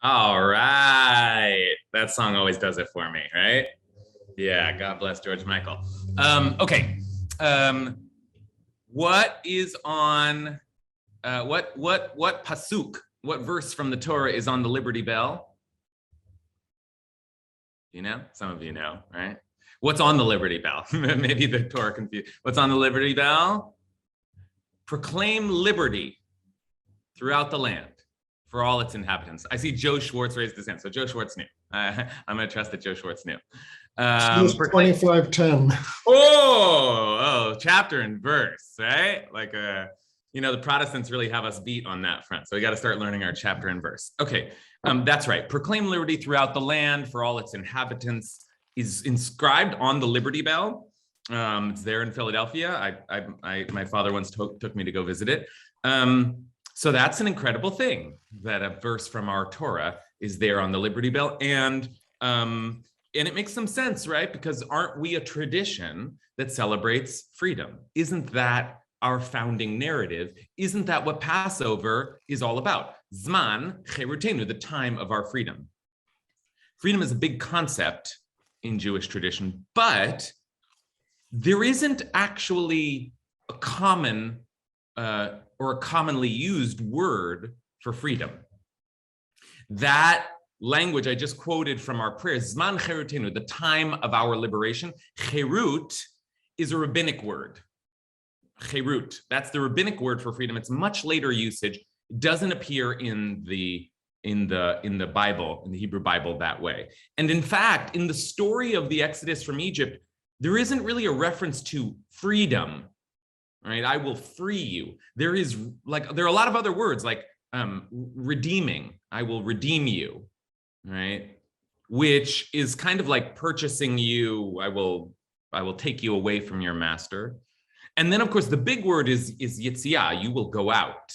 All right. That song always does it for me, right? Yeah, God bless George Michael. Okay. What is on what pasuk, what verse from the Torah is on the Liberty Bell? You know? Some of you know, right? What's on the Liberty Bell? Maybe the Torah confused. What's on the Liberty Bell? Proclaim liberty throughout the land for all its inhabitants. I see Joe Schwartz raised his hand. So Joe Schwartz knew. I'm going to trust that Joe Schwartz knew. 25:10. Oh, chapter and verse, right? Like, the Protestants really have us beat on that front. So we got to start learning our chapter and verse. Okay, that's right. Proclaim liberty throughout the land for all its inhabitants is inscribed on the Liberty Bell. It's there in Philadelphia. My father once took me to go visit it. So that's an incredible thing that a verse from our Torah is there on the Liberty Bell. And it makes some sense, right? Because aren't we a tradition that celebrates freedom? Isn't that our founding narrative? Isn't that what Passover is all about? Zman cherutenu, the time of our freedom. Freedom is a big concept in Jewish tradition, but there isn't actually a common or a commonly used word for freedom. That language I just quoted from our prayer, Zman cherutenu, the time of our liberation. Cherut is a rabbinic word. Cherut, that's the rabbinic word for freedom. It's much later usage. It doesn't appear in the Bible, in the Hebrew Bible that way. And in fact, in the story of the Exodus from Egypt, there isn't really a reference to freedom, right? I will free you. There are a lot of other words like redeeming. I will redeem you, right? Which is kind of like purchasing you. I will take you away from your master. And then, of course, the big word is yetziah. You will go out.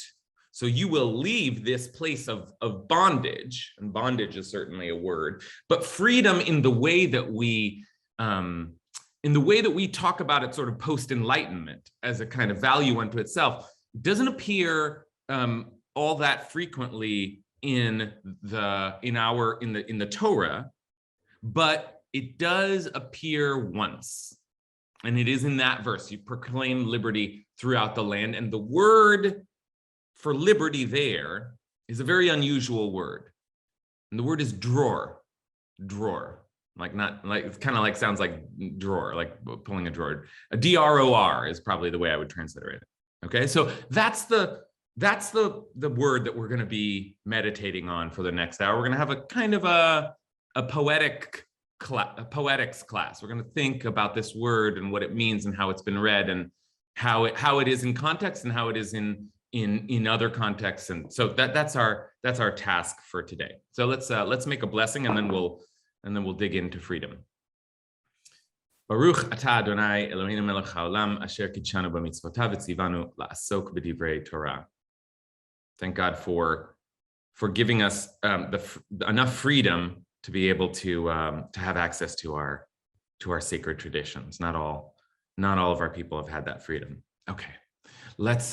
So you will leave this place of bondage, and bondage is certainly a word, but freedom in the way that we talk about it sort of post-enlightenment as a kind of value unto itself, doesn't appear all that frequently in the Torah, but it does appear once. And it is in that verse, you proclaim liberty throughout the land. And the word for liberty there is a very unusual word. And the word is dror. It's kind of like sounds like drawer, like pulling a drawer. A D-R-O-R is probably the way I would transliterate it. Okay, so that's the word that we're going to be meditating on for the next hour. We're going to have a kind of a poetics class. We're going to think about this word and what it means and how it's been read and how it is in context and how it is in other contexts. And so that's our task for today. So let's make a blessing and then we'll dig into freedom. Baruch atah Adonai Eloheinu melech haolam asher kitshanu b'mitzvotav v'tzivanu la'asok b'divrei Torah. Thank God for giving us enough freedom to be able to have access to our sacred traditions. Not all of our people have had that freedom. Okay, let's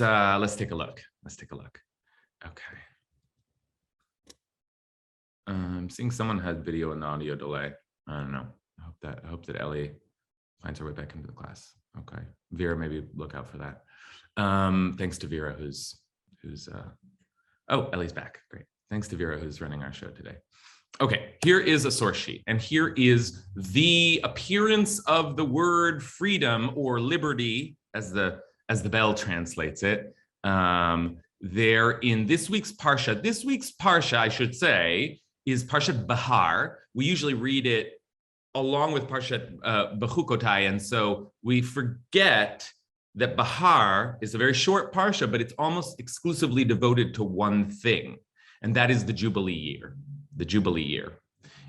take a look. Okay. I'm seeing someone had video and audio delay. I don't know. I hope that Ellie finds her way back into the class. Okay, Vera, maybe look out for that. Thanks to Vera, who's Ellie's back. Great. Thanks to Vera, who's running our show today. Okay, here is a source sheet, and here is the appearance of the word freedom or liberty, as the Bell translates it. There in this week's Parsha. This week's Parsha, I should say, is Parshat Behar. We usually read it along with Parshat Bechukotai, and so we forget that Behar is a very short Parsha, but it's almost exclusively devoted to one thing, and that is the Jubilee Year. The Jubilee Year.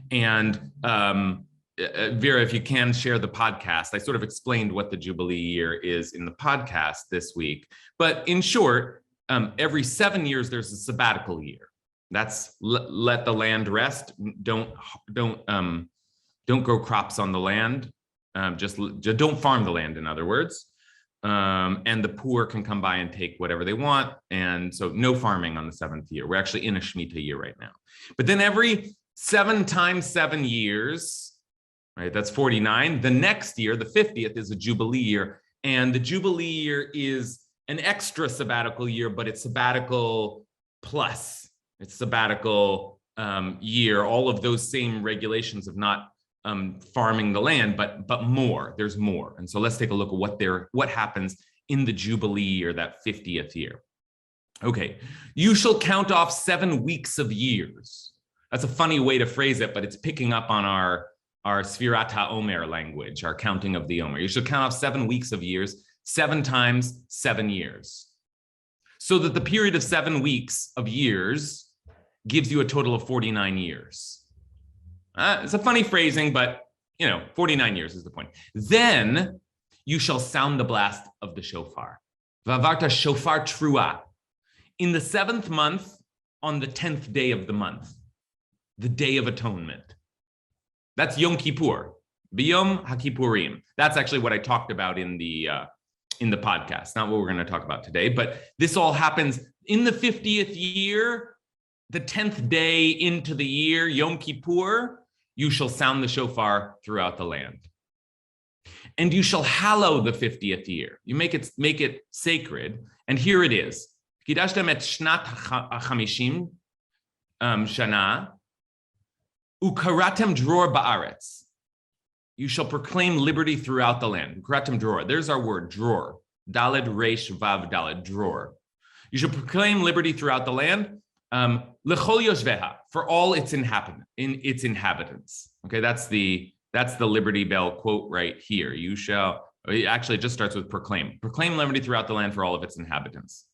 And Vera, if you can share the podcast, I sort of explained what the Jubilee Year is in the podcast this week. But in short, every 7 years, there's a sabbatical year. That's let the land rest. Don't grow crops on the land. Just don't farm the land, in other words. and the poor can come by and take whatever they want. And so no farming on the 7th year. We're actually in a Shemitah year right now. But then every 7 times 7 years, right, that's 49. The next year, the 50th, is a Jubilee year. And the Jubilee year is an extra sabbatical year, but it's sabbatical plus. It's sabbatical year. All of those same regulations of not farming the land, but more. There's more. And so let's take a look at what happens in the Jubilee year, that 50th year. Okay, you shall count off 7 weeks of years. That's a funny way to phrase it, but it's picking up on our Sfirat HaOmer language, our counting of the Omer. You shall count off 7 weeks of years, 7 times 7 years. So that the period of 7 weeks of years gives you a total of 49 years. It's a funny phrasing, but 49 years is the point. Then you shall sound the blast of the shofar. Vavarta shofar trua. In the 7th month, on the 10th day of the month, the Day of Atonement. That's Yom Kippur, Biyom HaKippurim. That's actually what I talked about in the podcast, not what we're going to talk about today. But this all happens in the 50th year, the 10th day into the year, Yom Kippur. You shall sound the shofar throughout the land, and you shall hallow the 50th year. You make it sacred, and here it is: Kidashtem et shnat hamishim shana. Ukaratem dror ba'aretz. You shall proclaim liberty throughout the land. Ukaratem dror. There's our word, dror. Daled resh vav daled, dror. You shall proclaim liberty throughout the land. Lechol yoshveha, for all its inhabitants. Okay, that's the Liberty Bell quote right here. You shall. Actually, it just starts with proclaim. Proclaim liberty throughout the land for all of its inhabitants.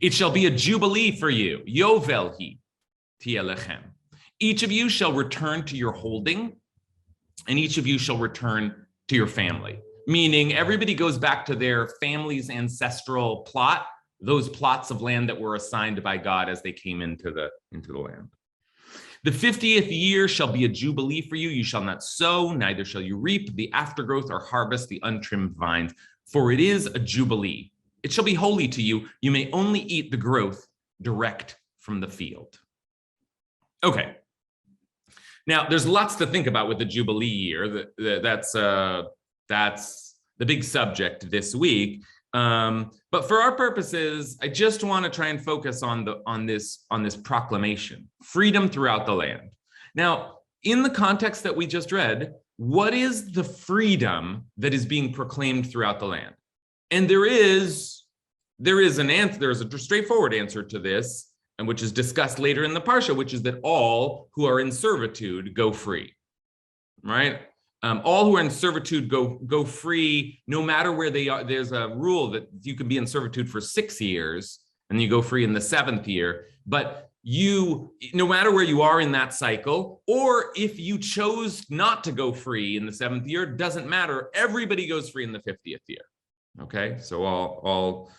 It shall be a jubilee for you. Yovel hi tielechem. Each of you shall return to your holding, and each of you shall return to your family. Meaning everybody goes back to their family's ancestral plot, those plots of land that were assigned by God as they came into the land. The 50th year shall be a jubilee for you. You shall not sow, neither shall you reap the aftergrowth or harvest the untrimmed vines, for it is a jubilee. It shall be holy to you. You may only eat the growth direct from the field. Okay. Now, there's lots to think about with the Jubilee year. That's the big subject this week. But for our purposes, I just want to try and focus on this proclamation: freedom throughout the land. Now, in the context that we just read, what is the freedom that is being proclaimed throughout the land? And there is an answer. There is a straightforward answer to this, and which is discussed later in the Parsha, which is that all who are in servitude go free, right? All who are in servitude go free, no matter where they are. There's a rule that you can be in servitude for 6 years, and you go free in the 7th year. But no matter where you are in that cycle, or if you chose not to go free in the 7th year, doesn't matter. Everybody goes free in the 50th year. Okay, so all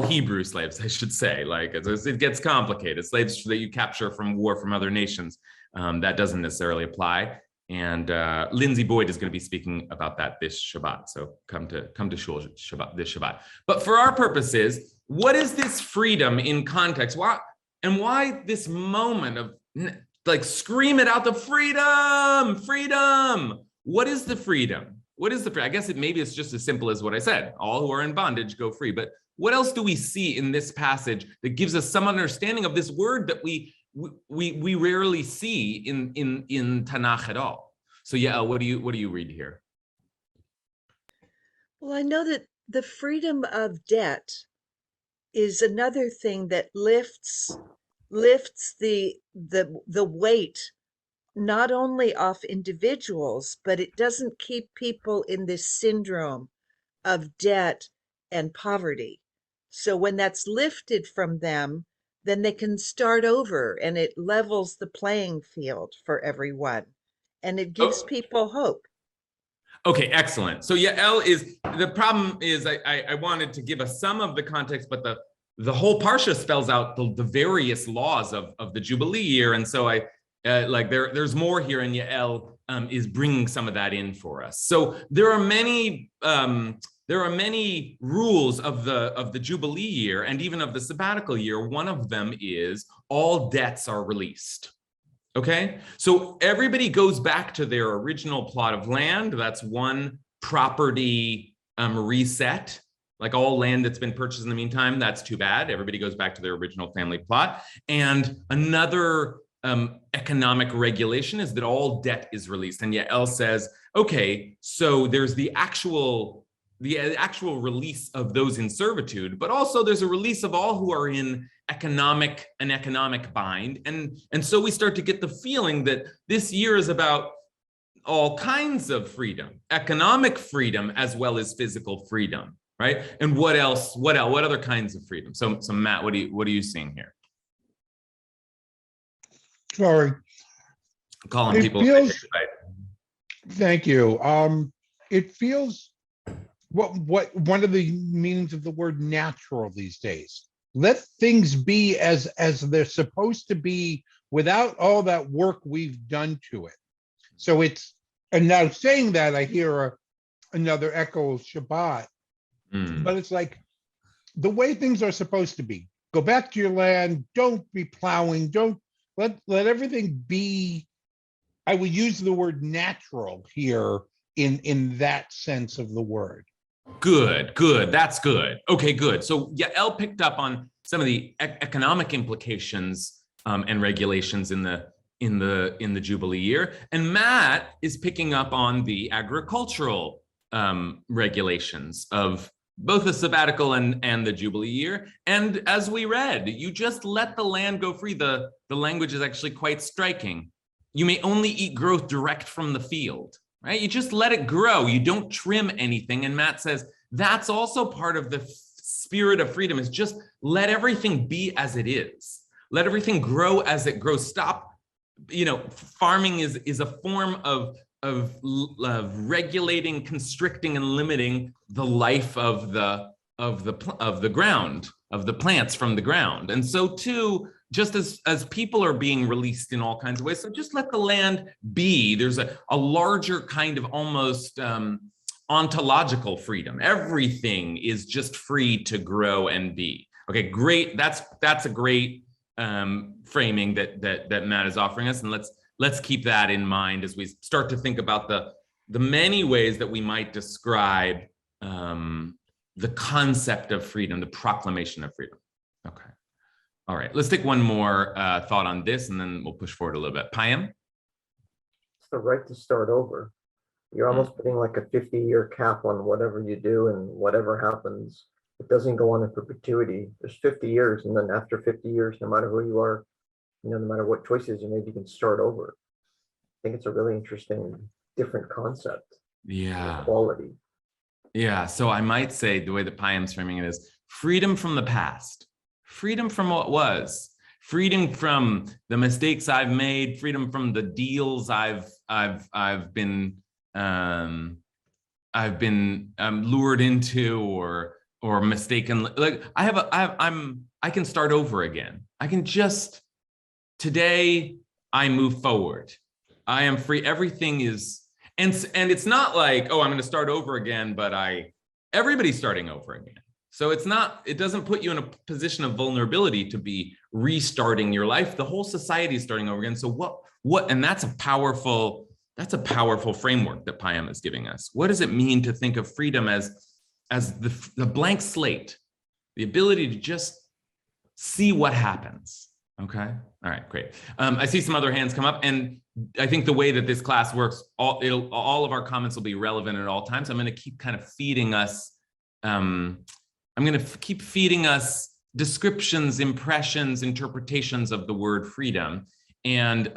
Hebrew slaves, I should say, it gets complicated. Slaves that you capture from war from other nations, that doesn't necessarily apply. And Lindsay Boyd is going to be speaking about that this Shabbat. So come to Shul Shabbat this Shabbat. But for our purposes, what is this freedom in context? Why this moment of scream it out, the freedom? What is the freedom? What is the freedom? I guess maybe it's just as simple as what I said. All who are in bondage go free. But what else do we see in this passage that gives us some understanding of this word that we rarely see in Tanakh at all? So Yael, what do you read here? Well, I know that the freedom of debt is another thing that lifts the weight not only off individuals, but it doesn't keep people in this syndrome of debt and poverty. So when that's lifted from them, then they can start over, and it levels the playing field for everyone, and it gives people hope. Okay, excellent. So Yael, the problem is I wanted to give us some of the context, but the whole Parsha spells out the various laws of the Jubilee year, and so there's more here, and Yael is bringing some of that in for us. So there are many there are many rules of the Jubilee year and even of the sabbatical year. One of them is all debts are released. Okay, so everybody goes back to their original plot of land. That's one property reset. Like all land that's been purchased in the meantime, that's too bad. Everybody goes back to their original family plot. And another economic regulation is that all debt is released. And Yael says, okay, so there's the actual release of those in servitude, but also there's a release of all who are in economic bind. And so we start to get the feeling that this year is about all kinds of freedom, economic freedom as well as physical freedom, right? And what else? What other kinds of freedom? So Matt, what are you seeing here? Sorry. Calling people. Thank you. It feels what one of the meanings of the word natural these days. Let things be as they're supposed to be without all that work we've done to it. So and now saying that, I hear another echo of Shabbat, but it's like the way things are supposed to be. Go back to your land, don't be plowing, don't let everything be. I would use the word natural here in that sense of the word. Good. That's good. Okay, good. So Yael picked up on some of the economic implications and regulations in the Jubilee year, and Matt is picking up on the agricultural regulations of both the sabbatical and the Jubilee year. And as we read, you just let the land go free. The language is actually quite striking. You may only eat growth direct from the field. Right? You just let it grow. You don't trim anything. And Matt says that's also part of the spirit of freedom, is just let everything be as it is. Let everything grow as it grows. Stop. Farming is a form of regulating, constricting, and limiting the life of the ground, of the plants from the ground. And so too, just as people are being released in all kinds of ways, so just let the land be. There's a larger kind of almost ontological freedom. Everything is just free to grow and be. Okay, great. That's a great framing that Matt is offering us, and let's keep that in mind as we start to think about the many ways that we might describe the concept of freedom, the proclamation of freedom. Okay. All right, let's take one more thought on this, and then we'll push forward a little bit. Payam? It's the right to start over. You're almost putting like a 50-year cap on whatever you do, and whatever happens, it doesn't go on in perpetuity. There's 50 years, and then after 50 years, no matter who you are, no matter what choices you made, you can start over. I think it's a really interesting, different concept. Yeah. Quality. Yeah, so I might say the way that Payam's framing it is freedom from the past. Freedom from what was, freedom from the mistakes I've made, freedom from the deals I've been lured into or mistaken. Like I can start over again. I can just today I move forward. I am free. Everything is, and it's not like, oh, I'm going to start over again, but everybody's starting over again. So it doesn't put you in a position of vulnerability to be restarting your life. The whole society is starting over again. So and that's a powerful framework that Payam is giving us. What does it mean to think of freedom as the blank slate, the ability to just see what happens? Okay. All right, great. I see some other hands come up, and I think the way that this class works, all of our comments will be relevant at all times. I'm going to keep kind of feeding us. I'm going to keep feeding us descriptions, impressions, interpretations of the word freedom, and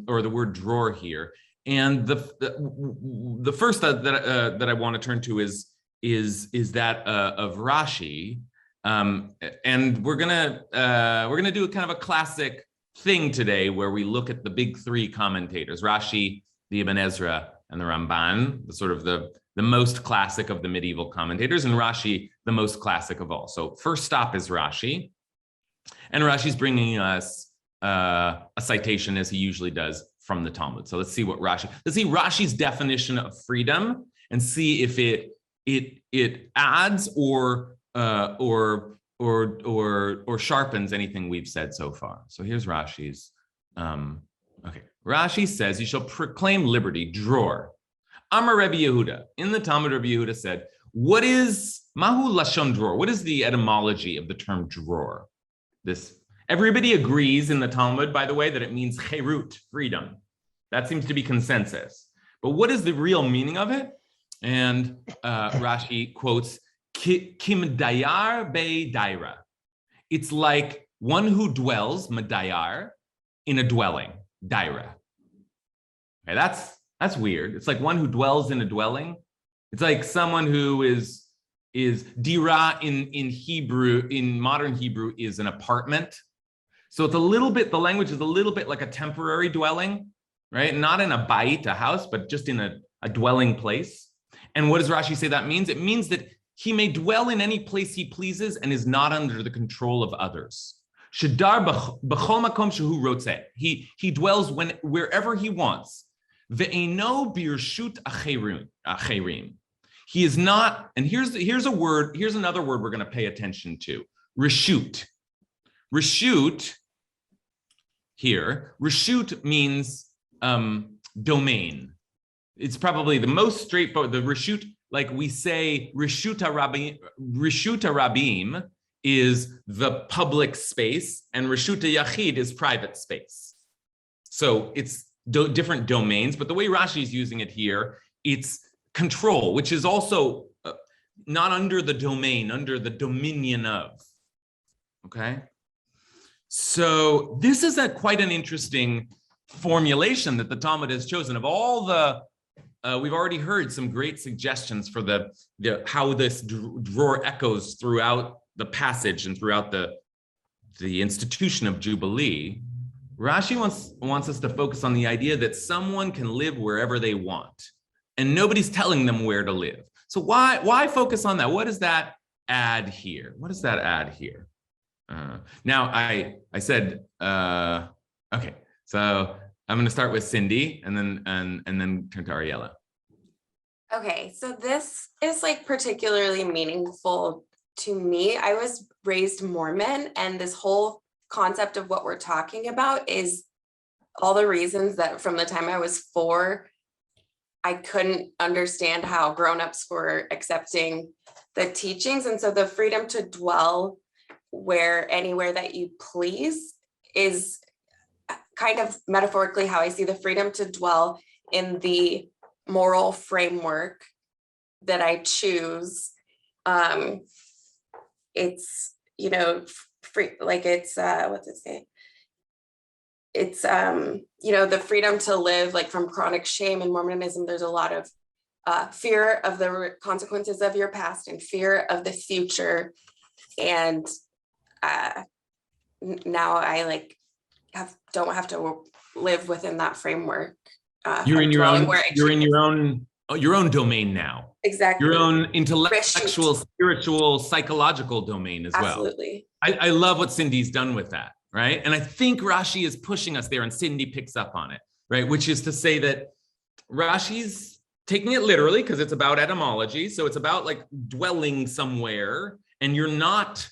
or the word drawer here. And the first that I want to turn to is that of Rashi, and we're gonna do a kind of a classic thing today where we look at the big three commentators: Rashi, the Ibn Ezra, and the Ramban, the sort of the most classic of the medieval commentators, and Rashi, the most classic of all. So first stop is Rashi, and Rashi's bringing us a citation, as he usually does, from the Talmud. So let's see Rashi's definition of freedom, and see if it it adds or sharpens anything we've said so far. So here's Rashi's. Okay, Rashi says, "You shall proclaim liberty." Dror. Amar Rabbi Yehuda. In the Talmud, Rabbi Yehuda said, "What is mahu lashon dror? What is the etymology of the term dror?" This everybody agrees in the Talmud, by the way, that it means cherut, freedom. That seems to be consensus. But what is the real meaning of it? And Rashi quotes, "Kim dayar be daira." It's like one who dwells, madayar, in a dwelling, daira. Okay, that's weird. It's like one who dwells in a dwelling. It's like someone who is dira in Hebrew, in modern Hebrew, is an apartment. So it's a little bit, the language is a little bit like a temporary dwelling, right? Not in a bait, a house, but just in a dwelling place. And what does Rashi say that means? It means that he may dwell in any place he pleases and is not under the control of others. Shadar b'chol makom shehu rotzeh. He dwells wherever he wants. Ve'eino birshut acherim. He is not, and here's another word we're going to pay attention to. Reshut. Reshut here. Reshut means domain. It's probably the most straightforward. The reshut, like we say, reshuta rabim is the public space, and reshuta yachid is private space. So it's different domains, but the way Rashi is using it here, it's control, which is also not under the domain, under the dominion of. Okay, so this is quite an interesting formulation that the Talmud has chosen. Of all the, we've already heard some great suggestions for the how this dror echoes throughout the passage and throughout the institution of Jubilee. Rashi wants us to focus on the idea that someone can live wherever they want, and nobody's telling them where to live. So why focus on that? What does that add here? What does that add here? Now I said okay, so I'm going to start with Cindy and then turn to Ariella. Okay, so this is like particularly meaningful to me. I was raised Mormon, and this whole concept of what we're talking about is all the reasons that from the time I was 4, I couldn't understand how grown-ups were accepting the teachings. And so the freedom to dwell anywhere that you please is kind of metaphorically how I see the freedom to dwell in the moral framework that I choose. It's, free, like it's, what's it say? It's, the freedom to live like from chronic shame. In Mormonism, there's a lot of fear of the consequences of your past and fear of the future. And now I don't have to live within that framework. You're in your own domain now. Exactly. Your own intellectual, spiritual, psychological domain as well. Absolutely. I love what Cindy's done with that, right? And I think Rashi is pushing us there, and Cindy picks up on it, right? Which is to say that Rashi's taking it literally because it's about etymology. So it's about like dwelling somewhere, and you're not,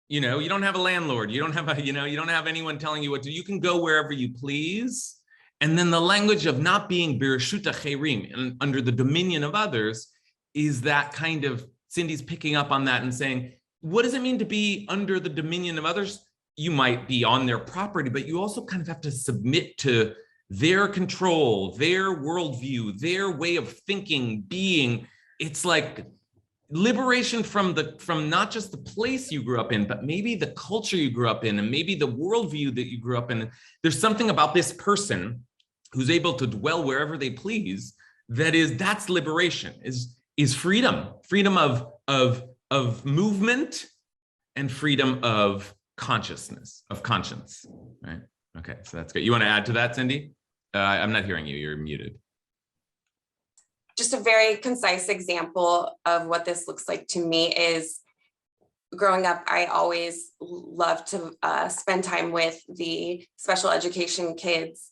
you don't have a landlord. You don't have you don't have anyone telling you what to do. You can go wherever you please. And then the language of not being birshuta cherim and under the dominion of others is that kind of, Cindy's picking up on that and saying, what does it mean to be under the dominion of others? You might be on their property, but you also kind of have to submit to their control, their worldview, their way of thinking, being. It's like liberation from not just the place you grew up in, but maybe the culture you grew up in, and maybe the worldview that you grew up in. There's something about this person who's able to dwell wherever they please. That's liberation, is freedom of movement and freedom of consciousness, of conscience, right? Okay, so that's good. You want to add to that, Cindy? I'm not hearing you. You're muted. Just a very concise example of what this looks like to me is growing up, I always loved to spend time with the special education kids,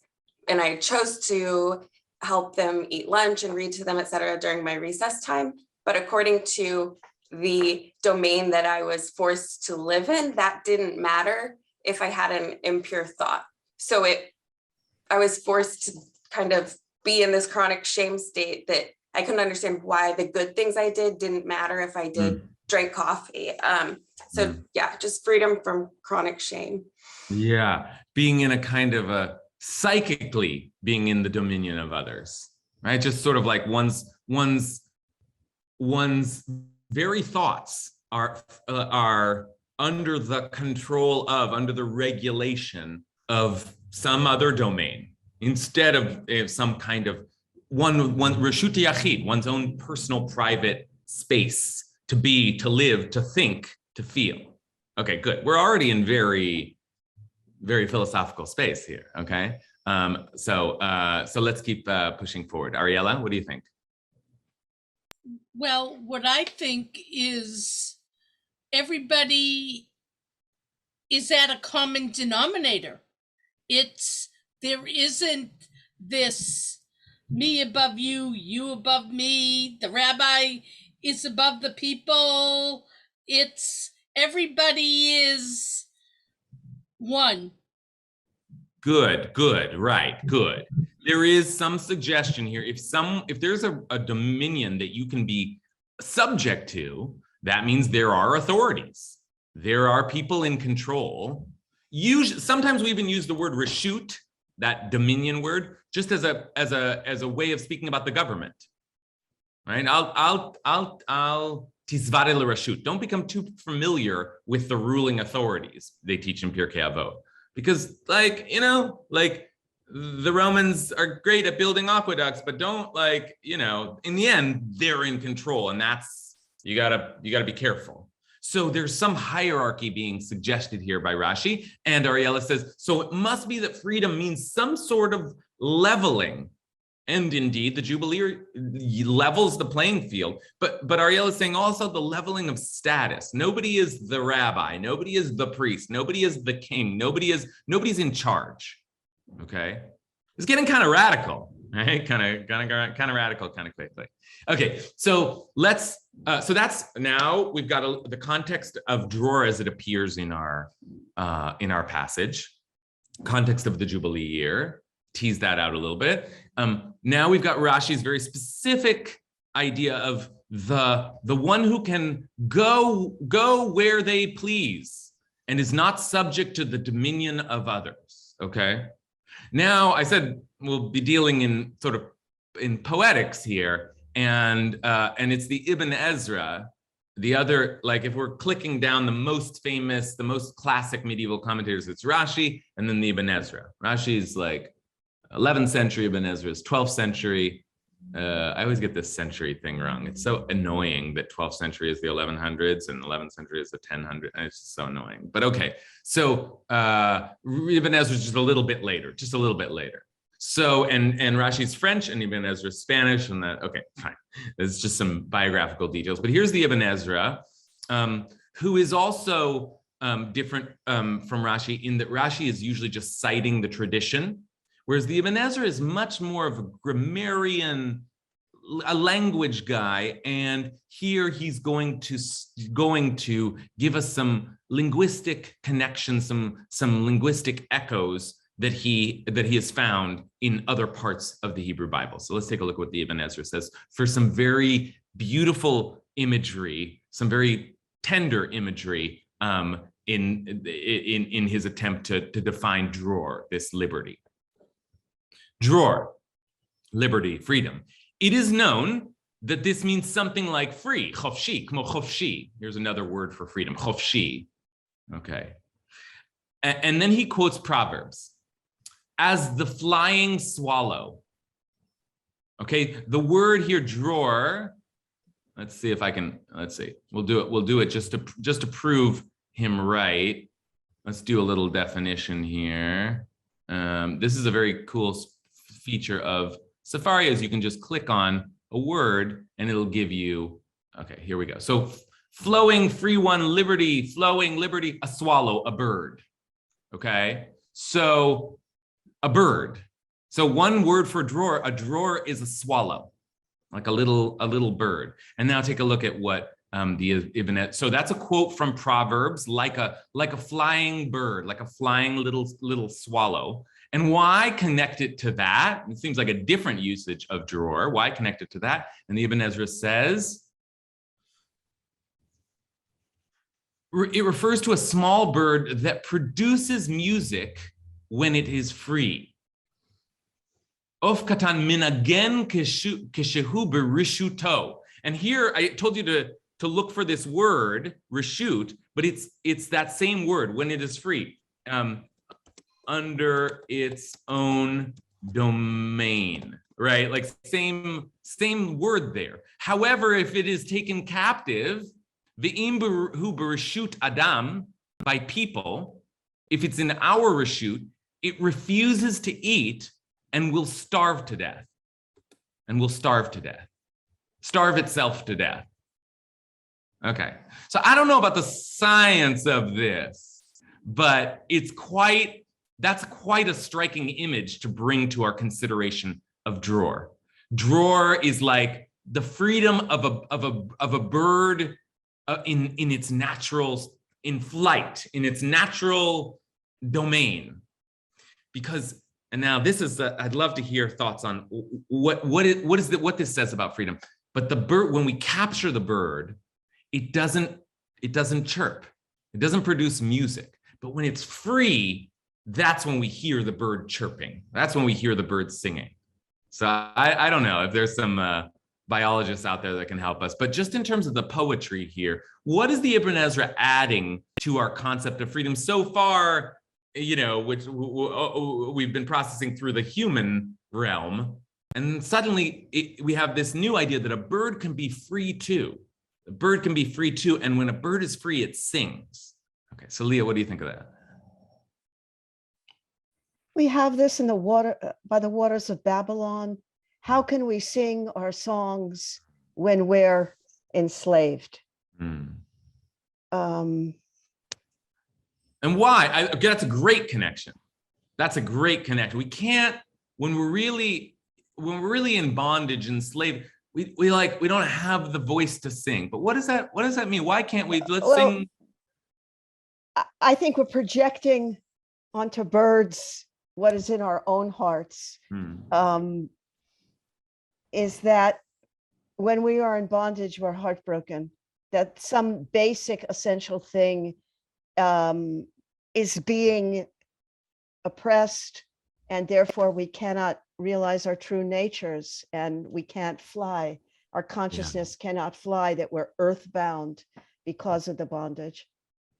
and I chose to help them eat lunch and read to them, et cetera, during my recess time. But according to the domain that I was forced to live in, that didn't matter if I had an impure thought. So I was forced to kind of be in this chronic shame state that I couldn't understand why the good things I did didn't matter if I did drink coffee. So yeah, just freedom from chronic shame. Yeah, being in a kind of a psychically being in the dominion of others, right? Just sort of like one's very thoughts are under the control of, under the regulation of some other domain, instead of some kind of one reshut yachid, one's own personal private space to be, to live, to think, to feel. Okay, good. We're already in very, very philosophical space here. Okay, so let's keep pushing forward. Ariella, what do you think? Well, what I think is everybody is at a common denominator. There isn't this me above you, you above me, the rabbi is above the people. It's everybody is one. Good, right, good. There is some suggestion here. If there's a dominion that you can be subject to, that means there are authorities. There are people in control. Sometimes we even use the word reshut, that dominion word, just as a way of speaking about the government. Right? I'll tisvare l'rashut. Don't become too familiar with the ruling authorities, they teach in Pirkei Avot. Because the Romans are great at building aqueducts, but don't in the end, they're in control, and that's, you gotta be careful. So there's some hierarchy being suggested here by Rashi, and Ariella says, so it must be that freedom means some sort of leveling. And indeed, the Jubilee levels the playing field. But Ariella is saying also the leveling of status. Nobody is the rabbi. Nobody is the priest. Nobody is the king. Nobody's in charge. Okay, it's getting kind of radical, right? Kind of radical, kind of quickly. Okay, so so that's, now we've got the context of Dror as it appears in our passage, context of the Jubilee year. Tease that out a little bit. Now we've got Rashi's very specific idea of the one who can go where they please and is not subject to the dominion of others. Okay. Now I said we'll be dealing in poetics here, and it's the Ibn Ezra. The other, if we're clicking down the most famous, the most classic medieval commentators, it's Rashi and then the Ibn Ezra. Rashi's 11th century, Ibn Ezra's 12th century. I always get this century thing wrong. It's so annoying that 12th century is the 1100s and 11th century is the 1000s. It's just so annoying. But okay, so Ibn Ezra's just a little bit later. So, and Rashi's French and Ibn Ezra's Spanish, and that, okay, fine. There's just some biographical details. But here's the Ibn Ezra, who is also different from Rashi in that Rashi is usually just citing the tradition, whereas the Ibn Ezra is much more of a grammarian, a language guy, and here he's going to give us some linguistic connections, some linguistic echoes that he has found in other parts of the Hebrew Bible. So let's take a look at what the Ibn Ezra says for some very beautiful imagery, some very tender imagery in his attempt to define dror, this liberty. Dror, liberty, freedom. It is known that this means something like free, chofshi, kmo chofshi. Here's another word for freedom, chofshi. Okay. And then he quotes Proverbs. As the flying swallow. Okay, the word here, dror. Let's see if I can, let's see. We'll do it just to prove him right. Let's do a little definition here. This is a very cool feature of Safari, is you can just click on a word and it'll give you, okay, here we go. So flowing, free one, liberty, flowing, liberty, a swallow, a bird. Okay, so a bird. So one word for dror, a dror is a swallow. like a little bird. And now take a look at what the Ibn. So that's a quote from Proverbs, like a flying bird, like a flying little swallow. And why connect it to that? It seems like a different usage of dror. Why connect it to that? And the Ibn Ezra says, it refers to a small bird that produces music when it is free. Of katan minagen keshehu berishuto. And here I told you to look for this word, reshut, but it's that same word, when it is free, under its own domain, right? Like same word there. However, if it is taken captive, V'im hu bereshut adam, by people, if it's in our reshut, it refuses to eat and will starve to death. And will starve to death. Starve itself to death. Okay, so I don't know about the science of this, but that's quite a striking image to bring to our consideration of dror. Dror is like the freedom of a bird in its natural, in flight, in its natural domain. Because, and now this is, I'd love to hear thoughts on what this says about freedom. But the bird, when we capture the bird, it doesn't chirp. It doesn't produce music. But when it's free, that's when we hear the bird chirping. That's when we hear the bird singing. So I don't know if there's some biologists out there that can help us, but just in terms of the poetry here, what is the Ibn Ezra adding to our concept of freedom so far, which we've been processing through the human realm, and suddenly we have this new idea that a bird can be free too. A bird can be free too, and when a bird is free, it sings. Okay, so Leah, what do you think of that? We have this in the water, by the waters of Babylon. How can we sing our songs when we're enslaved? And why? That's a great connection. That's a great connection. We can't, when we're really in bondage, enslaved, we don't have the voice to sing. But what does that mean? Why can't we? Let's sing. I think we're projecting onto birds what is in our own hearts. Is that when we are in bondage, we're heartbroken, that some basic essential thing is being oppressed, and therefore we cannot realize our true natures, and we can't fly. Our consciousness cannot fly, that we're earthbound because of the bondage.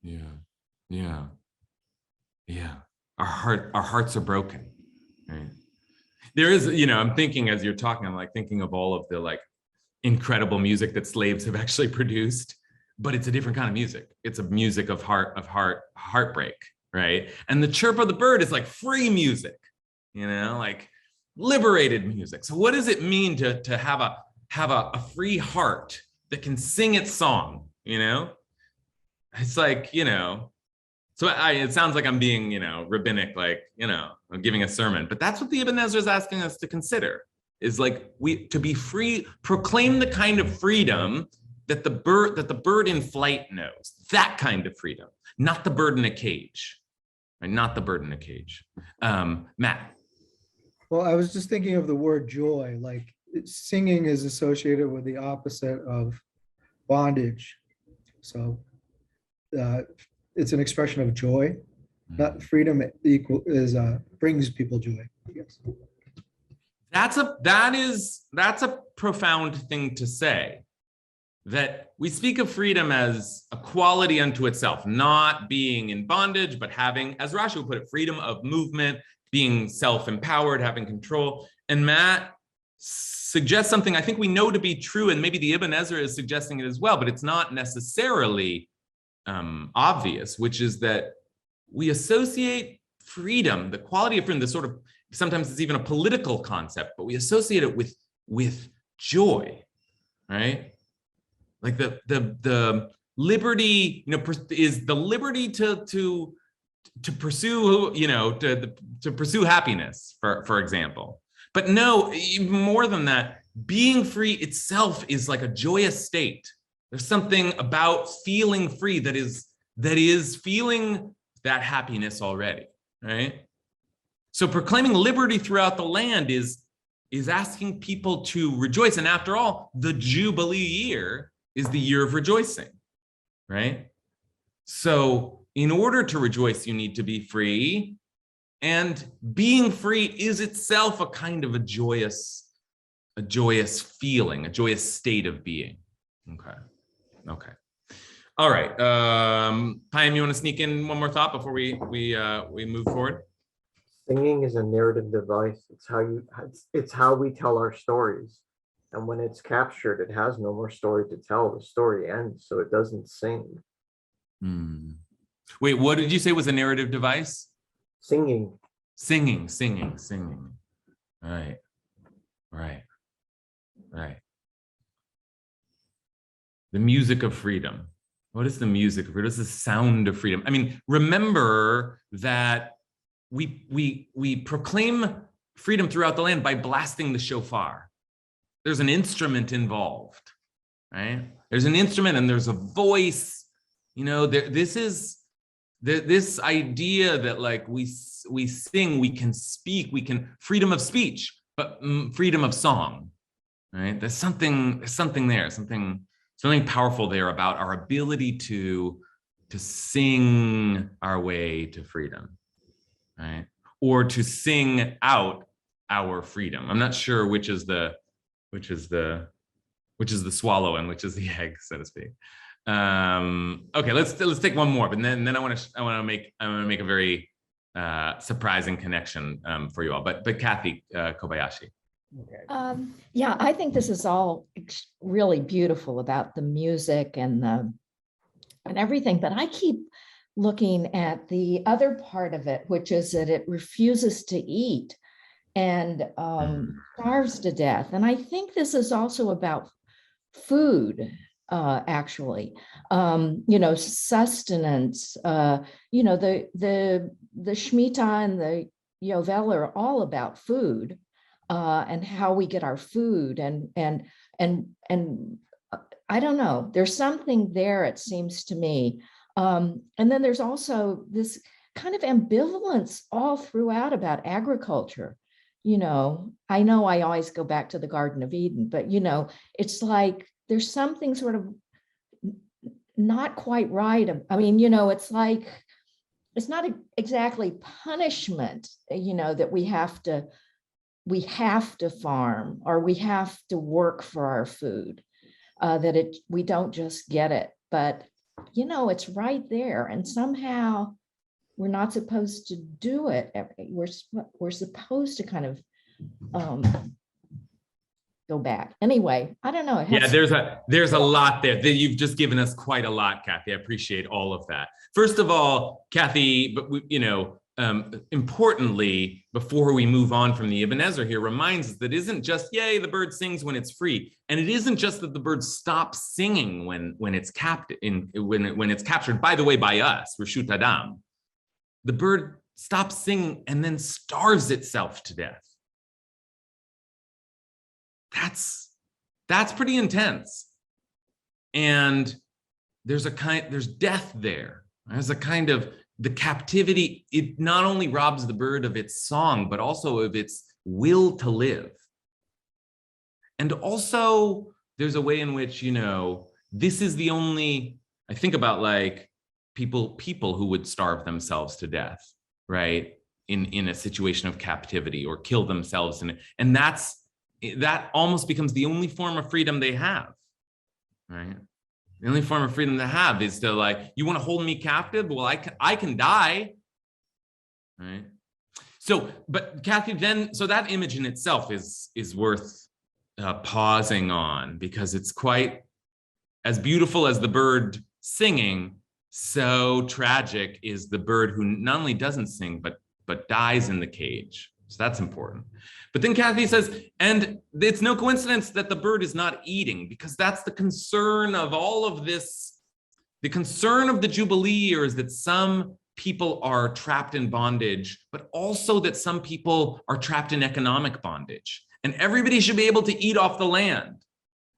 Yeah. Our hearts are broken, right? There is, I'm thinking as you're talking, I'm like thinking of all of the incredible music that slaves have actually produced, but it's a different kind of music. It's a music of heartbreak, right? And the chirp of the bird is like free music, like liberated music. So what does it mean to have a free heart that can sing its song? It's like, so it sounds like I'm being, rabbinic, I'm giving a sermon, but that's what the Ibn Ezra is asking us to consider, is to be free, proclaim the kind of freedom that the bird in flight knows, that kind of freedom, not the bird in a cage, right? Not the bird in a cage. Matt. Well, I was just thinking of the word joy, singing is associated with the opposite of bondage. So it's an expression of joy. Not freedom brings people joy, I guess. That's a profound thing to say, that we speak of freedom as a quality unto itself, not being in bondage, but having, as Rashi would put it, freedom of movement, being self-empowered, having control. And Matt suggests something I think we know to be true, and maybe the Ibn Ezra is suggesting it as well, but it's not necessarily obvious, which is that we associate freedom, the quality of freedom, the sort of, sometimes it's even a political concept, but we associate it with joy, right? Like the liberty, is the liberty to pursue, to pursue happiness, for example. But no, even more than that, being free itself is like a joyous state. There's something about feeling free that is feeling that happiness already, right? So proclaiming liberty throughout the land is asking people to rejoice. And after all, the Jubilee year is the year of rejoicing, right? So in order to rejoice, you need to be free. And being free is itself a kind of a joyous feeling, a joyous state of being. Okay. All right. Payam, you want to sneak in one more thought before we move forward? Singing is a narrative device. It's how we tell our stories. And when it's captured, it has no more story to tell. The story ends, so it doesn't sing. Wait, what did you say was a narrative device? Singing. Singing. Right. The music of freedom. What is the music of freedom? What is the sound of freedom? I mean, remember that we proclaim freedom throughout the land by blasting the shofar. There's an instrument involved, right? There's an instrument and there's a voice. You know, this idea that like we sing, we can speak, we can freedom of speech, but freedom of song, right? There's something there, something powerful there about our ability to sing our way to freedom, right? Or to sing out our freedom. I'm not sure which is the swallow and which is the egg, so to speak. Okay, let's take one more, but then I want to make a very surprising connection for you all. But Kathy Kobayashi. Okay. Yeah, I think this is all really beautiful about the music and everything, but I keep looking at the other part of it, which is that it refuses to eat and starves to death. And I think this is also about food, actually, sustenance, the Shemitah and the Yovel are all about food. And how we get our food and I don't know, there's something there, it seems to me. And then there's also this kind of ambivalence all throughout about agriculture. I know I always go back to the Garden of Eden, but it's like there's something sort of not quite right. I mean, it's like it's not exactly punishment, that we have to farm or we have to work for our food, we don't just get it, but it's right there, and somehow we're not supposed to do it. We're supposed to kind of go back. Anyway, I don't know. Yeah, there's a lot there. You've just given us quite a lot, Kathy. I appreciate all of that. First of all, Kathy, but importantly, before we move on from the Ibn Ezra here, reminds us that it isn't just, yay, the bird sings when it's free. And it isn't just that the bird stops singing when it's when it's captured, by the way, by us, Reshut Adam. The bird stops singing and then starves itself to death. That's pretty intense. And there's death there. There's a kind of the captivity. It not only robs the bird of its song, but also of its will to live. And also there's a way in which, this is the only, I think about like people who would starve themselves to death, right? In a situation of captivity or kill themselves. And that almost becomes the only form of freedom they have, right? The only form of freedom they have is to like, you want to hold me captive? Well, I can die, right? So, but Kathy, so that image in itself is worth pausing on, because it's quite as beautiful as the bird singing. So tragic is the bird who not only doesn't sing, but dies in the cage. So that's important. But then Kathy says, and it's no coincidence that the bird is not eating, because that's the concern of all of this. The concern of the Jubilee Year is that some people are trapped in bondage, but also that some people are trapped in economic bondage. and everybody should be able to eat off the land.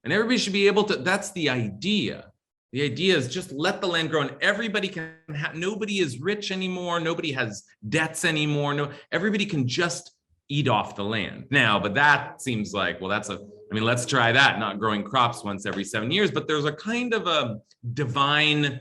And everybody should be able to, that's the idea. The idea is just let the land grow and everybody can have, nobody is rich anymore. Nobody has debts anymore. No, everybody can just eat off the land. Now, but that seems like, well, let's try that, not growing crops once every 7 years, but there's a kind of a divine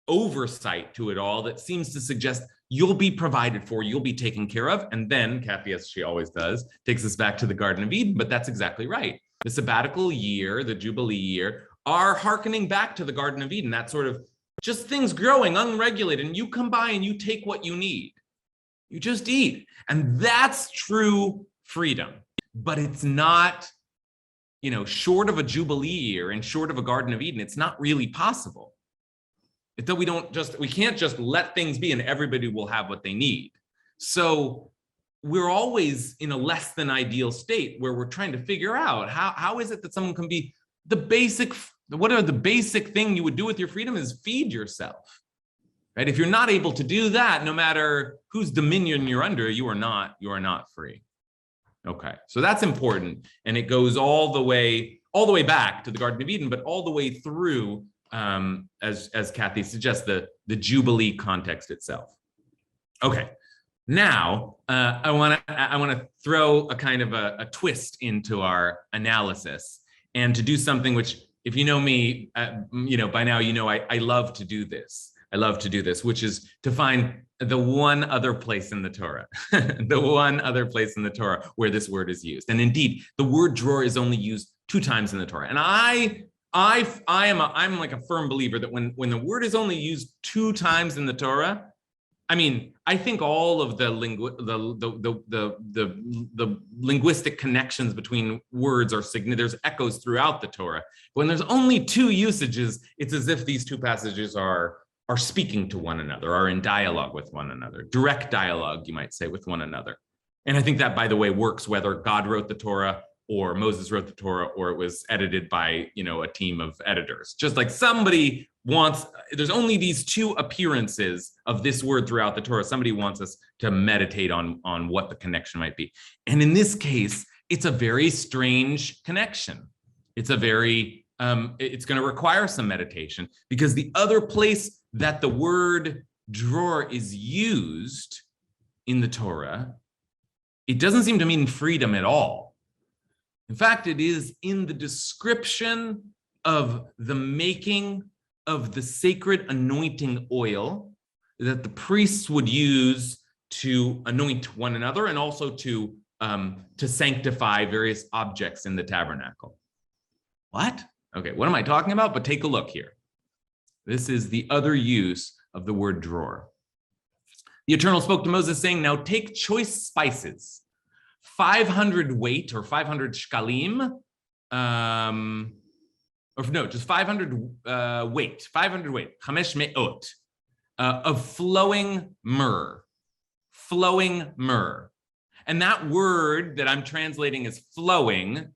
oversight to it all that seems to suggest you'll be provided for, you'll be taken care of. And then Kathy, as she always does, takes us back to the Garden of Eden, but that's exactly right. The sabbatical year, the Jubilee year, are hearkening back to the Garden of Eden, that sort of just things growing unregulated, and you come by and you take what you need. You just eat. And that's true freedom. But it's not, short of a Jubilee year and short of a Garden of Eden, it's not really possible. That we can't just let things be and everybody will have what they need. So we're always in a less than ideal state where we're trying to figure out how is it that someone can be the basic thing you would do with your freedom is feed yourself, right? If you're not able to do that, no matter whose dominion you're under, you are not free. Okay, so that's important. And it goes all the way back to the Garden of Eden, but all the way through, as Kathy suggests, the Jubilee context itself. Okay. Now, I want to throw a kind of a twist into our analysis and to do something which, if you know me, by now, I love to do this. I love to do this, which is to find the one other place in the Torah, the one other place in the Torah where this word is used. And indeed, the word dror is only used 2 times in the Torah. And I'm like a firm believer that when the word is only used 2 times in the Torah, I think all of the linguistic connections between words are significant. There's echoes throughout the Torah. When there's only 2 usages, it's as if these 2 passages are speaking to one another, are in dialogue with one another, direct dialogue, you might say, with one another. And I think that, by the way, works whether God wrote the Torah or Moses wrote the Torah, or it was edited by, a team of editors. Just like somebody wants, there's only these 2 appearances of this word throughout the Torah. Somebody wants us to meditate on what the connection might be. And in this case, it's a very strange connection. It's it's going to require some meditation, because the other place that the word dror is used in the Torah, it doesn't seem to mean freedom at all. In fact, it is in the description of the making of the sacred anointing oil that the priests would use to anoint one another and also to sanctify various objects in the tabernacle. What? Okay, what am I talking about? But take a look here. This is the other use of the word dror. The Eternal spoke to Moses saying, now take choice spices, 500 weight or 500 shkalim, just 500 weight, 500 weight, chamesh me'ot, of flowing myrrh. And that word that I'm translating as flowing,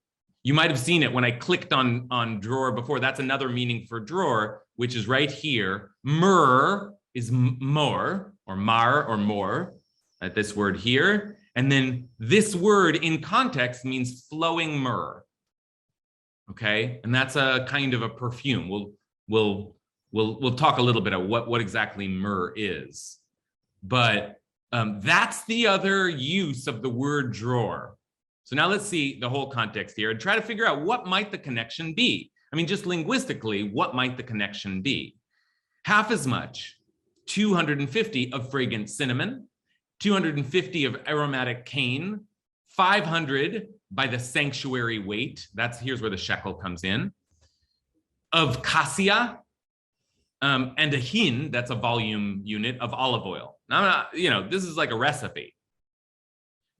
you might have seen it when I clicked on drawer before. That's another meaning for drawer, which is right here. Myrrh is more, or mar, or more, this word here. And then this word in context means flowing myrrh. Okay, and that's a kind of a perfume. We'll talk a little bit about what exactly myrrh is, but that's the other use of the word drawer. So now let's see the whole context here and try to figure out what might the connection be. Just linguistically, what might the connection be? Half as much, 250 of fragrant cinnamon, 250 of aromatic cane, 500 by the sanctuary weight. Here's where the shekel comes in, of cassia, and a hin, that's a volume unit of olive oil. Now, this is like a recipe.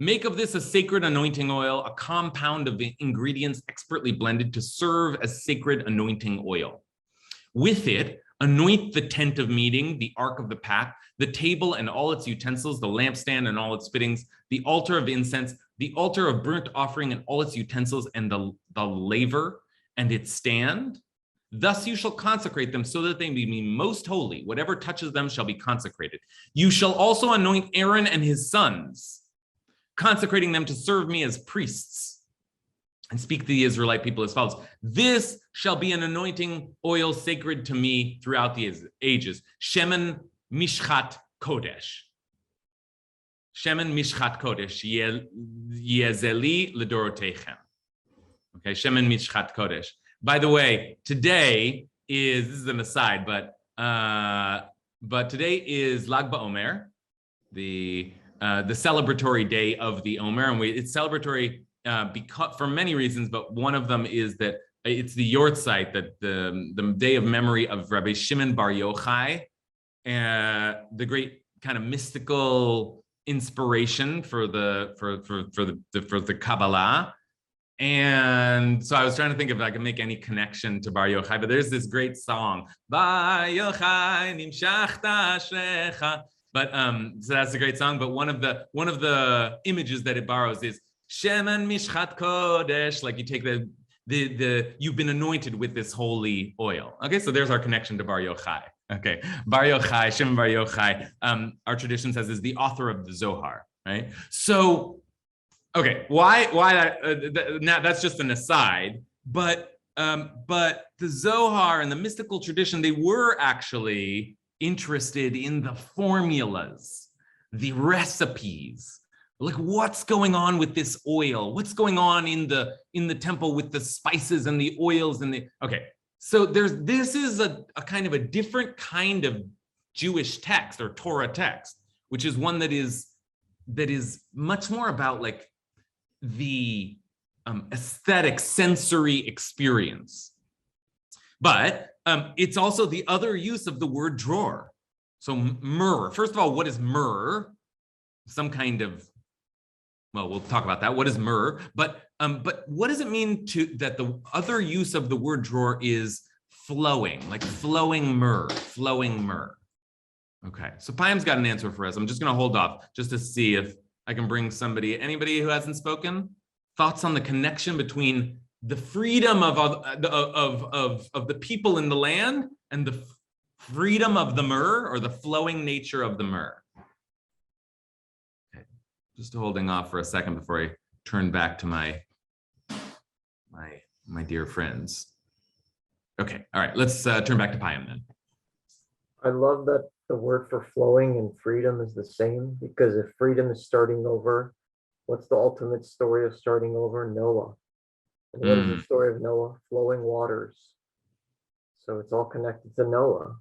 Make of this a sacred anointing oil, a compound of ingredients expertly blended to serve as sacred anointing oil. With it, anoint the tent of meeting, the ark of the pact, the table and all its utensils, the lampstand and all its fittings, the altar of incense, the altar of burnt offering and all its utensils, and the laver and its stand. Thus you shall consecrate them so that they may be most holy. Whatever touches them shall be consecrated. You shall also anoint Aaron and his sons, consecrating them to serve me as priests. and speak to the Israelite people as follows. This shall be an anointing oil sacred to me throughout the ages. Shemen mishchat kodesh. Shemen mishchat kodesh. Yezeli ledorotechem. Okay, Shemen mishchat kodesh. By the way, today this is an aside, but today is Lag BaOmer, the celebratory day of the Omer, and it's celebratory because for many reasons, but one of them is that it's the Yortzeit, that the day of memory of Rabbi Shimon Bar Yochai, the great kind of mystical inspiration for the Kabbalah. And so I was trying to think if I could make any connection to Bar Yochai, but there's this great song, Bar Yochai nimshachta ashrecha. But so that's a great song. But one of the images that it borrows is Shemen mishchat kodesh, like you take the you've been anointed with this holy oil. Okay, so there's our connection to Bar Yochai. Okay, Bar Yochai, Shimon Bar Yochai. Our tradition says is the author of the Zohar, right? So, okay, why that? Now that's just an aside, but the Zohar and the mystical tradition, they were actually interested in the formulas, the recipes. Like what's going on with this oil? What's going on in the temple with the spices and the oils and the okay. So this is a kind of a different kind of Jewish text or Torah text, which is one that is much more about like the aesthetic sensory experience. But it's also the other use of the word drawer. So myrrh. First of all, what is myrrh? Some kind of, well, we'll talk about that. What is myrrh? But what does it mean that the other use of the word drawer is flowing, like flowing myrrh, flowing myrrh? Okay, so Payam's got an answer for us. I'm just going to hold off just to see if I can bring anybody who hasn't spoken, thoughts on the connection between the freedom of the people in the land and the freedom of the myrrh, or the flowing nature of the myrrh. Okay. Just holding off for a second before I turn back to my dear friends. Okay, all right, let's turn back to Payam then. I love that the word for flowing and freedom is the same, because if freedom is starting over, what's the ultimate story of starting over? Noah. And what is the story of Noah? Flowing waters. So it's all connected to Noah.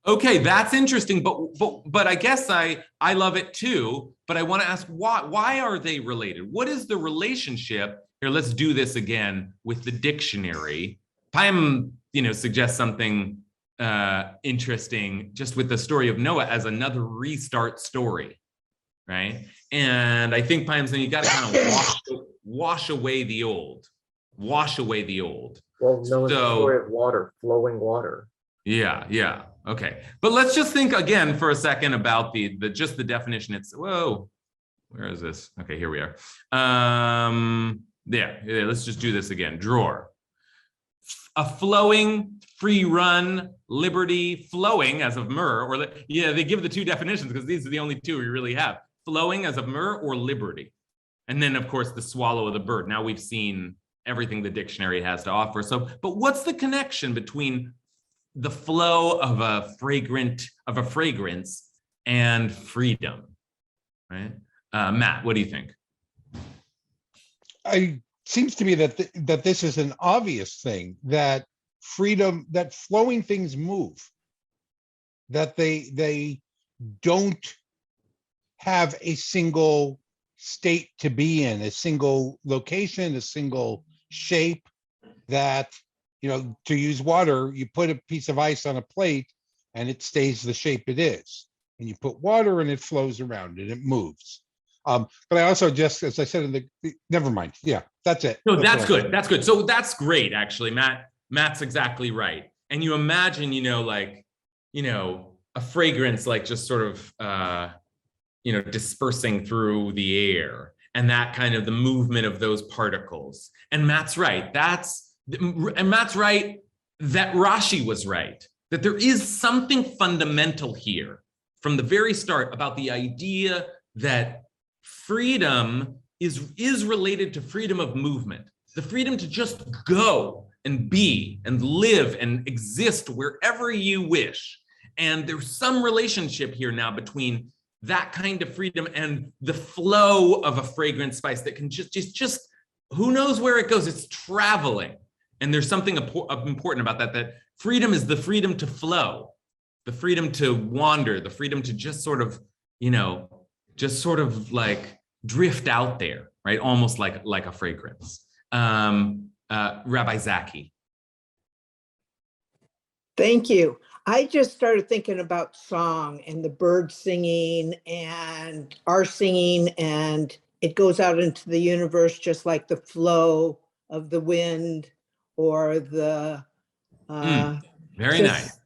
Okay, that's interesting, but I guess I love it too. But I want to ask why are they related? What is the relationship? Here, let's do this again with the dictionary. Payam, suggests something interesting just with the story of Noah as another restart story, right? And I think Payam's saying you got to kind of wash away the old. Wash away the old. Well, no, it's the story of water, flowing water. Yeah. Okay. But let's just think again for a second about just the definition. It's whoa, where is this? Okay, here we are. Yeah, let's just do this again. Drawer. A flowing, free run, liberty, flowing as of myrrh, or they give the two definitions because these are the only two we really have. Flowing as of myrrh or liberty. And then of course the swallow of the bird. Now we've seen everything the dictionary has to offer. So, but what's the connection between the flow of a fragrance and freedom, right? Matt, what do you think? It seems to me that this is an obvious thing, that freedom, that flowing things move, that they don't have a single state to be in, a single location, a single shape, that, to use water, you put a piece of ice on a plate and it stays the shape it is. And you put water and it flows around and it moves. But I also just, as I said never mind. Yeah, that's it. No, that's good. That's good. So that's great, actually, Matt. Matt's exactly right. And you imagine, a fragrance like just sort of, dispersing through the air, and that kind of the movement of those particles. And Matt's right. Matt's right that Rashi was right, that there is something fundamental here from the very start about the idea that freedom is related to freedom of movement, the freedom to just go and be and live and exist wherever you wish. And there's some relationship here now between that kind of freedom and the flow of a fragrant spice that can just who knows where it goes, it's traveling. And there's something important about that freedom is the freedom to flow, the freedom to wander, the freedom to just sort of, like drift out there, right? Almost like a fragrance. Rabbi Zaki. Thank you. I just started thinking about song and the birds singing and our singing, and it goes out into the universe just like the flow of the wind or the Very nice.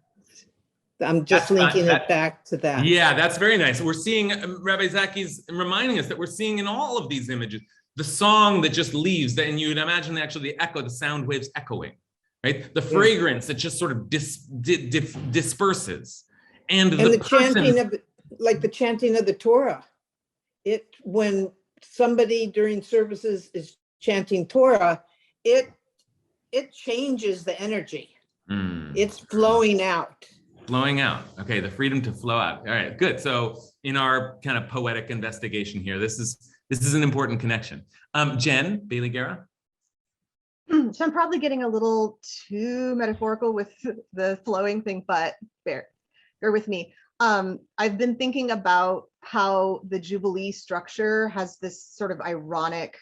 I'm just linking it back to that. Yeah, that's very nice. We're seeing, Rabbi Zaki's reminding us that we're seeing in all of these images, the song that just leaves, and you'd imagine actually the echo, the sound waves echoing, right? The fragrance that just sort of disperses. And the chanting of, like the chanting of the Torah. When somebody during services is chanting Torah, it changes the energy. It's flowing out. Flowing out. Okay, the freedom to flow out. All right, good. So in our kind of poetic investigation here, this is an important connection. Jen Bailey-Guerra. So I'm probably getting a little too metaphorical with the flowing thing, but bear with me. I've been thinking about how the Jubilee structure has this sort of ironic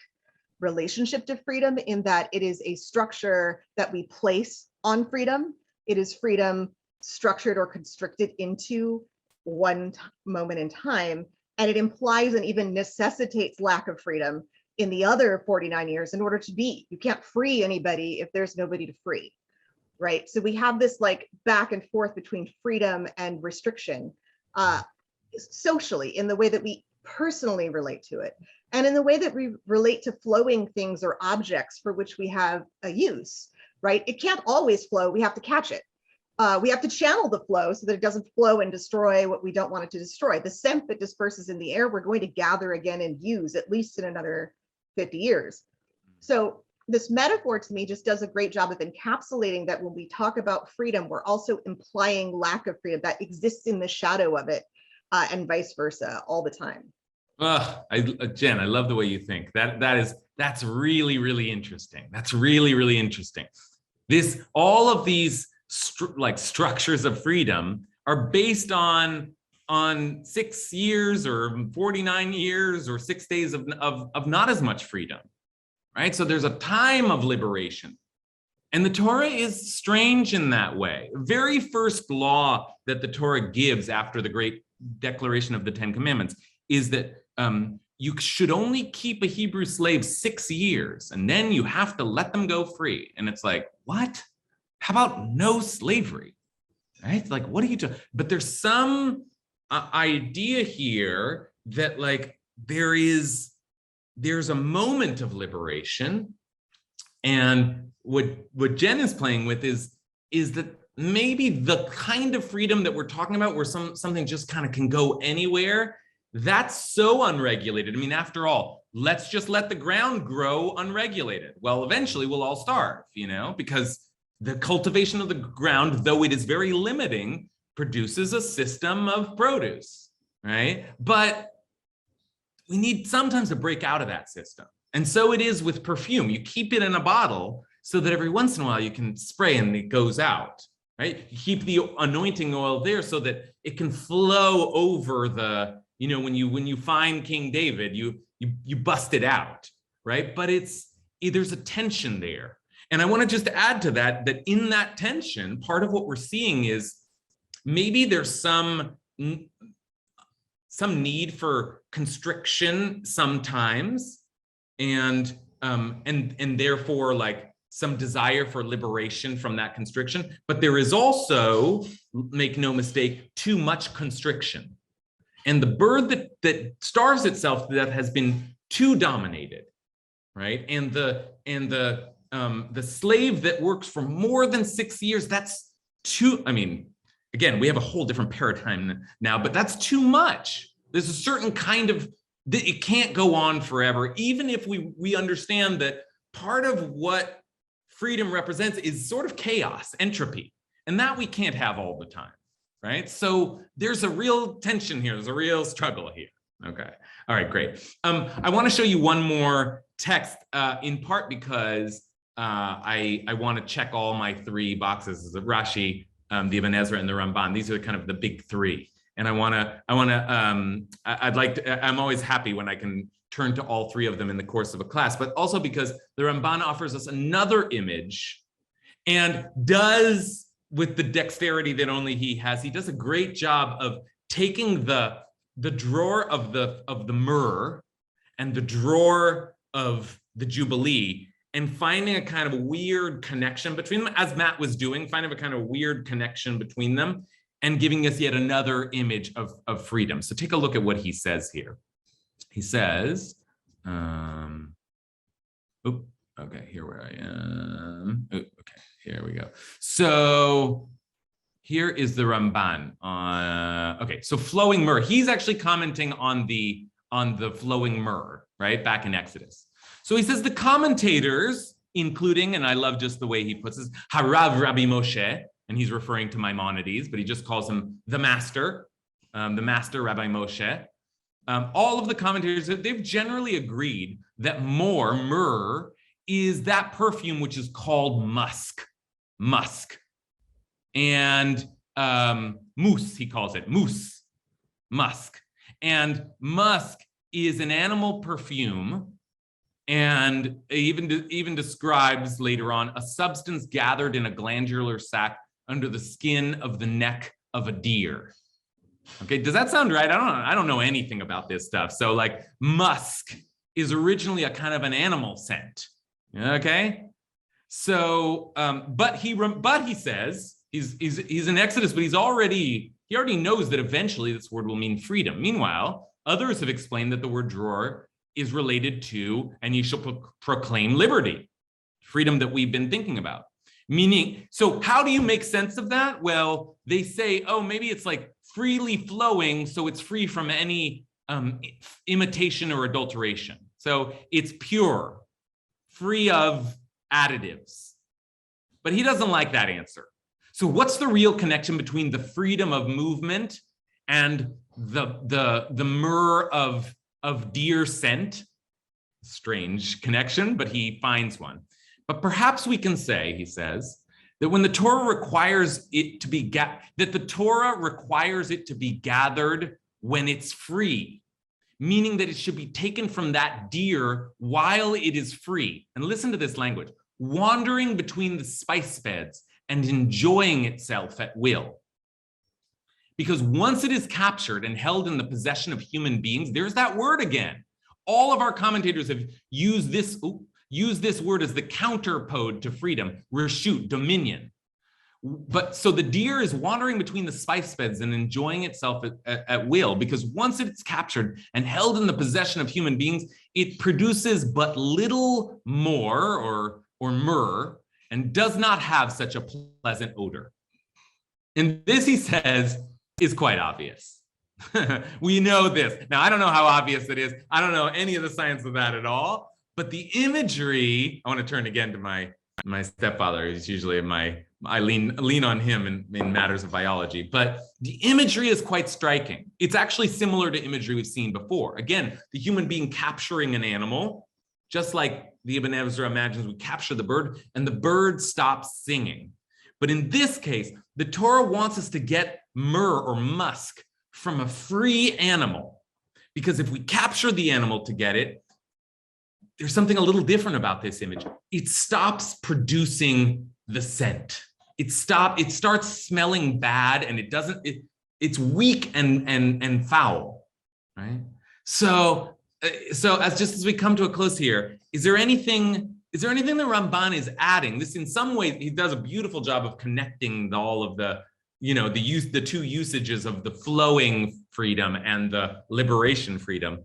relationship to freedom, in that it is a structure that we place on freedom. It is freedom structured or constricted into one moment in time, and it implies and even necessitates lack of freedom in the other 49 years in order to be. You can't free anybody if there's nobody to free, right? So we have this like back and forth between freedom and restriction, socially, in the way that we personally relate to it, and in the way that we relate to flowing things or objects for which we have a use, right? It can't always flow. We have to catch it. We have to channel the flow so that it doesn't flow and destroy what we don't want it to destroy. The scent that disperses in the air, we're going to gather again and use at least in another 50 years. So this metaphor to me just does a great job of encapsulating that when we talk about freedom, we're also implying lack of freedom that exists in the shadow of it, and vice versa all the time. Jen, I love the way you think. That's really, really interesting. That's really, really interesting. All of these structures of freedom are based on 6 years or 49 years or 6 days of not as much freedom, right? So there's a time of liberation. And the Torah is strange in that way. The very first law that the Torah gives after the great declaration of the 10 Commandments is that you should only keep a Hebrew slave 6 years, and then you have to let them go free. And it's like, what? How about no slavery, right? Like, what are you doing? But there's some idea here that like there's a moment of liberation, and what Jen is playing with is that maybe the kind of freedom that we're talking about, where something just kind of can go anywhere, that's so unregulated. I mean, after all, let's just let the ground grow unregulated. Well, eventually we'll all starve, because the cultivation of the ground, though it is very limiting, produces a system of produce, right? But we need sometimes to break out of that system. And so it is with perfume. You keep it in a bottle so that every once in a while you can spray and it goes out, right? You keep the anointing oil there so that it can flow over the, when you find King David, you bust it out, right? But there's a tension there. And I want to just add to that in that tension, part of what we're seeing is maybe there's some need for constriction sometimes, and therefore like some desire for liberation from that constriction. But there is also, make no mistake, too much constriction. And the bird that starves itself to death has been too dominated, right? And the slave that works for more than 6 years, that's too, again, we have a whole different paradigm now, but that's too much. There's a certain kind of it can't go on forever, even if we understand that part of what freedom represents is sort of chaos, entropy, and that we can't have all the time, right? So there's a real tension here. There's a real struggle here. Okay. All right, great. I want to show you one more text, in part because I want to check all my three boxes: the Rashi, the Ibn Ezra, and the Ramban. These are kind of the big three. And I'm always happy when I can turn to all three of them in the course of a class, but also because the Ramban offers us another image and does, with the dexterity that only he has, he does a great job of taking the drawer of the Myrrh and the drawer of the Jubilee and finding a kind of weird connection between them, as Matt was doing, finding a kind of weird connection between them and giving us yet another image of freedom. So take a look at what he says here. He says, okay, here where I am. Okay, here we go. So here is the Ramban. Okay, so flowing myrrh. He's actually commenting on the flowing myrrh, right, back in Exodus. So he says the commentators, including, and I love just the way he puts this, Harav Rabbi Moshe, and he's referring to Maimonides, but he just calls him the master Rabbi Moshe. All of the commentators, they've generally agreed that myrrh is that perfume which is called musk. And moose, he calls it, musk. And musk is an animal perfume, and even describes later on a substance gathered in a glandular sac under the skin of the neck of a deer. Okay, does that sound right? I don't know anything about this stuff. So like musk is originally a kind of an animal scent. Okay, so but he says he's in Exodus, but he already knows that eventually this word will mean freedom. Meanwhile, others have explained that the word drawer is related to, and you shall proclaim liberty, freedom that we've been thinking about. Meaning, so how do you make sense of that? Well, they say, oh, maybe it's like freely flowing, so it's free from any imitation or adulteration. So it's pure, free of additives. But he doesn't like that answer. So what's the real connection between the freedom of movement and the myrrh of deer scent? Strange connection, but he finds one. But perhaps we can say, he says, that when the Torah requires it to be gathered when it's free, meaning that it should be taken from that deer while it is free. And listen to this language: wandering between the spice beds and enjoying itself at will. Because once it is captured and held in the possession of human beings, there's that word again. All of our commentators have used this word as the counterpode to freedom, reshut, dominion. But so the deer is wandering between the spice beds and enjoying itself at will, because once it's captured and held in the possession of human beings, it produces but little more or myrrh and does not have such a pleasant odor. And this, he says, is quite obvious. We know this. Now, I don't know how obvious it is. I don't know any of the science of that at all. But the imagery, I want to turn again to my stepfather. He's usually I lean on him in matters of biology. But the imagery is quite striking. It's actually similar to imagery we've seen before. Again, the human being capturing an animal, just like the Ibn Ezra imagines we capture the bird and the bird stops singing. But in this case, the Torah wants us to get myrrh or musk from a free animal, because if we capture the animal to get it, there's something a little different about this image. It stops producing the scent. It starts smelling bad, and it's weak and foul, right? So as we come to a close here, is there anything that Ramban is adding? This, in some ways, he does a beautiful job of connecting all of the two usages of the flowing freedom and the liberation freedom.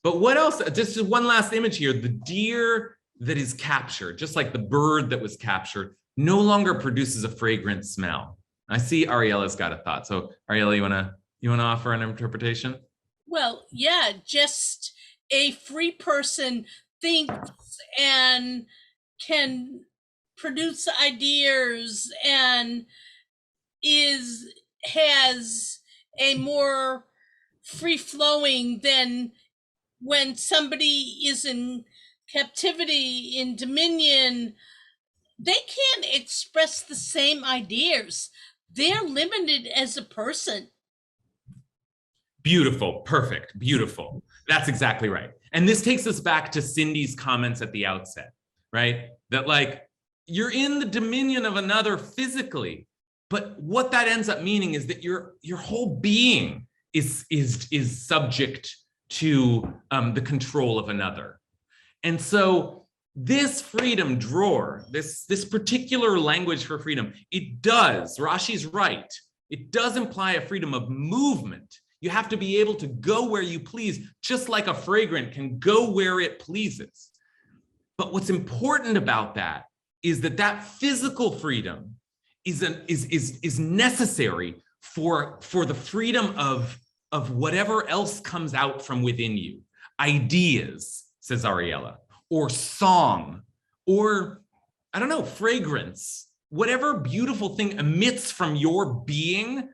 But what else? Just one last image here. The deer that is captured, just like the bird that was captured, no longer produces a fragrant smell. I see Ariela's got a thought. So Ariela, you wanna offer an interpretation? Well, yeah, just a free person thinks and can produce ideas and has a more free flowing than when somebody is in captivity, in dominion. They can't express the same ideas. They're limited as a person. Beautiful, perfect, beautiful. That's exactly right. And this takes us back to Cindy's comments at the outset, right? That like, you're in the dominion of another physically, but what that ends up meaning is that your whole being is subject to the control of another. And so this freedom drawer, this particular language for freedom, it does, Rashi's right, it does imply a freedom of movement. You have to be able to go where you please, just like a fragrant can go where it pleases. But what's important about that is that physical freedom is necessary for the freedom of whatever else comes out from within you. Ideas, says Ariella, or song, or I don't know, fragrance, whatever beautiful thing emits from your being,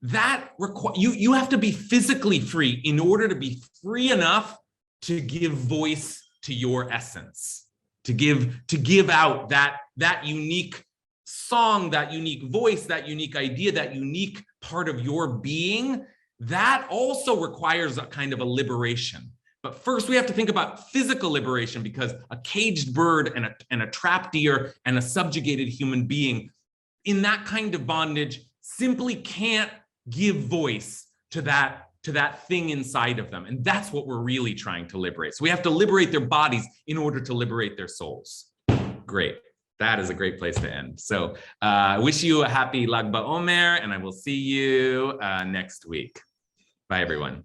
that you have to be physically free in order to be free enough to give voice to your essence, to give out that unique song, that unique voice, that unique idea, that unique part of your being. That also requires a kind of a liberation. But first we have to think about physical liberation, because a caged bird and a trapped deer and a subjugated human being in that kind of bondage simply can't give voice to that thing inside of them. And that's what we're really trying to liberate. So we have to liberate their bodies in order to liberate their souls. Great. That is a great place to end. So I wish you a happy Lag BaOmer, and I will see you next week. Bye, everyone.